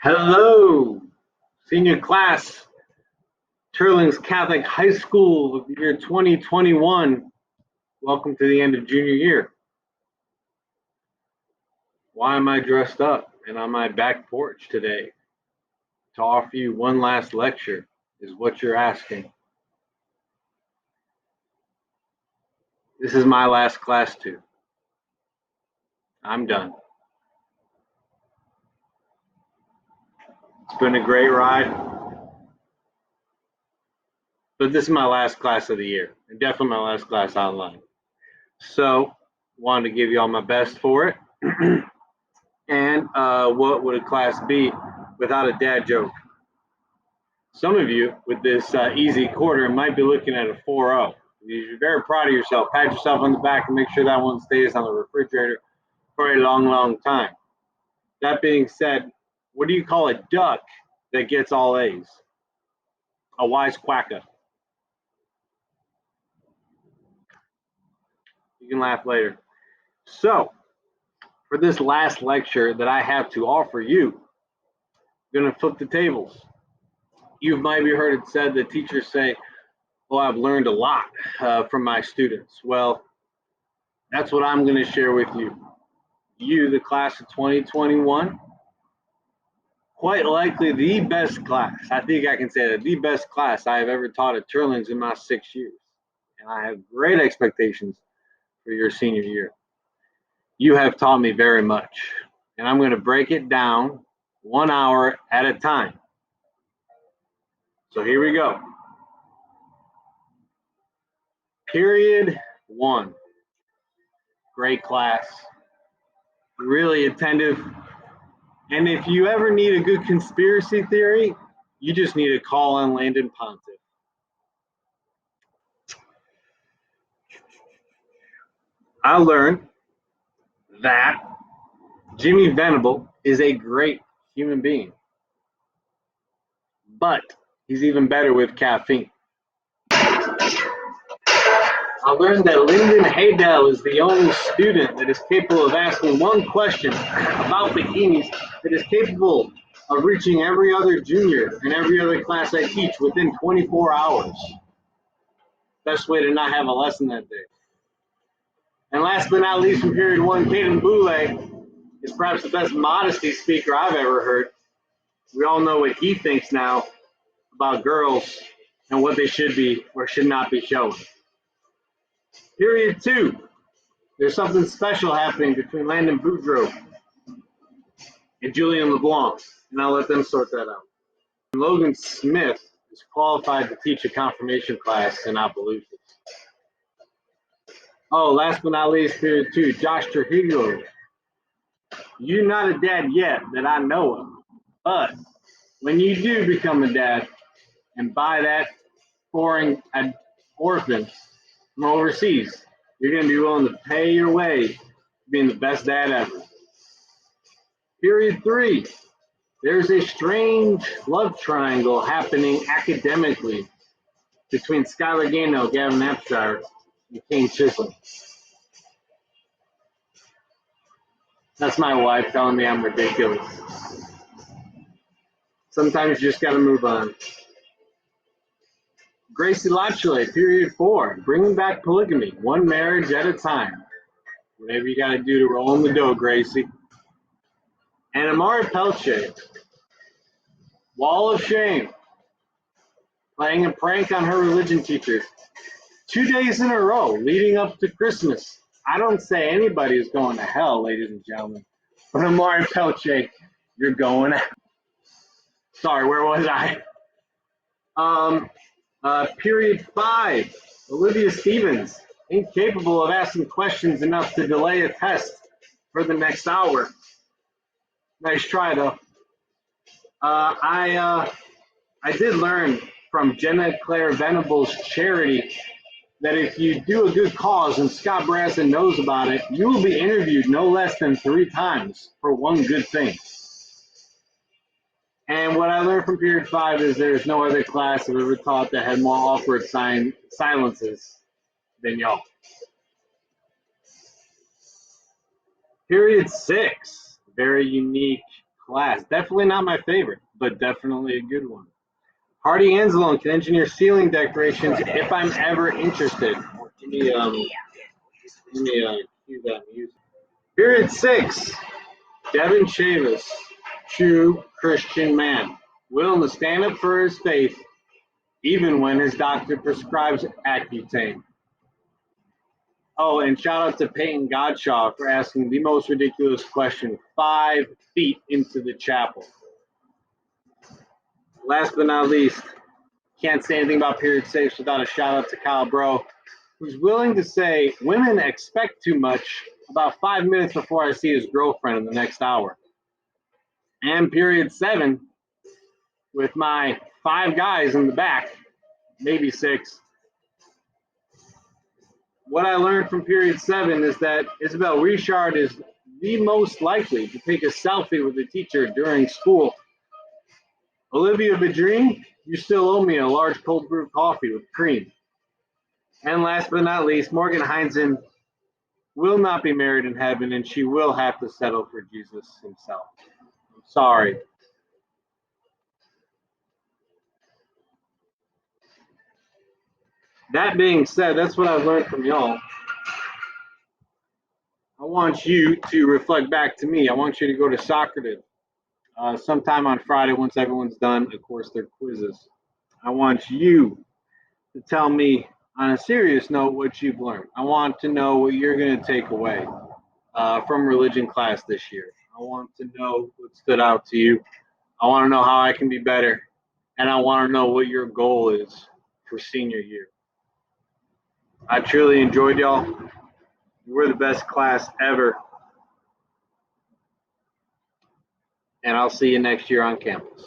Hello, senior class, Turlings Catholic High School of the year 2021. Welcome to the end of junior year. Why am I dressed up and on my back porch today? To offer you one last lecture is what you're asking. This is my last class too. I'm done. It's been a great ride, but this is my last class of the year, and definitely my last class online. So, wanted to give you all my best for it. And what would a class be without a dad joke? Some of you with this easy quarter might be looking at a 4.0. You're very proud of yourself. Pat yourself on the back and make sure that one stays on the refrigerator for a long, long time. That being said, what do you call a duck that gets all A's? A wise quacker. You can laugh later. So, for this last lecture that I have to offer you, I'm going to flip the tables. You've maybe heard it said that teachers say, "Oh, I've learned a lot from my students." Well, that's what I'm going to share with you. You, the class of 2021, quite likely the best class. I think I can say that the best class I have ever taught at Turlings in my 6 years. And I have great expectations for your senior year. You have taught me very much, and I'm going to break it down 1 hour at a time. So here we go. Period 1. Great class. Really attentive. And if you ever need a good conspiracy theory, you just need to call on Landon Pontiff. I learned that Jimmy Venable is a great human being, but he's even better with caffeine. I learned that Lyndon Haydell is the only student that is capable of asking one question about bikinis that is capable of reaching every other junior and every other class I teach within 24 hours. Best way to not have a lesson that day. And last but not least, from period 1, Caden Boulay is perhaps the best modesty speaker I've ever heard. We all know what he thinks now about girls and what they should be or should not be showing. Period 2, there's something special happening between Landon Boudreaux and Julian LeBlanc, and I'll let them sort that out. Logan Smith is qualified to teach a confirmation class in Opelousas. Oh, last but not least, period 2, Josh Trujillo. You're not a dad yet that I know of, but when you do become a dad and buy that foreign orphan from overseas, you're going to be willing to pay your way to being the best dad ever. Period 3, there's a strange love triangle happening academically between Skylar Gano, Gavin Apshire, and Kane Chisholm. That's my wife telling me I'm ridiculous. Sometimes you just got to move on. Gracie Lachile, period 4, bringing back polygamy, one marriage at a time. Whatever you got to do to roll in the dough, Gracie. And Amari Pelche, wall of shame, playing a prank on her religion teachers 2 days in a row leading up to Christmas. I don't say anybody is going to hell, ladies and gentlemen, but Amari Pelche, you're going out. Sorry, where was I? Period 5, Olivia Stevens, incapable of asking questions enough to delay a test for the next hour. Nice try, though. I did learn from Jenna Claire Venable's charity that if you do a good cause and Scott Brasson knows about it, you will be interviewed no less than 3 times for one good thing. And what I learned from period 5 is there's no other class I've ever taught that had more awkward silences than y'all. Period 6, very unique class. Definitely not my favorite, but definitely a good one. Hardy Anzalone can engineer ceiling decorations if I'm ever interested. Let me cue that music. Period 6. Devin Chavis, true Christian man, willing to stand up for his faith even when his doctor prescribes Accutane. Oh, and shout out to Peyton Godshaw for asking the most ridiculous question 5 feet into the chapel. Last but not least, can't say anything about period 6 without a shout out to Kyle Bro, who's willing to say women expect too much about 5 minutes before I see his girlfriend in the next hour. And period 7, with my 5 guys in the back, maybe 6. What I learned from period 7 is that Isabel Richard is the most likely to take a selfie with the teacher during school. Olivia Badrine, you still owe me a large cold brew coffee with cream. And last but not least, Morgan Heinzen will not be married in heaven, and she will have to settle for Jesus himself. I'm sorry. That being said, that's what I've learned from y'all. I want you to reflect back to me. I want you to go to Socrative sometime on Friday once everyone's done, of course, their quizzes. I want you to tell me on a serious note what you've learned. I want to know what you're going to take away from religion class this year. I want to know what stood out to you. I want to know how I can be better. And I want to know what your goal is for senior year. I truly enjoyed y'all. You were the best class ever. And I'll see you next year on campus.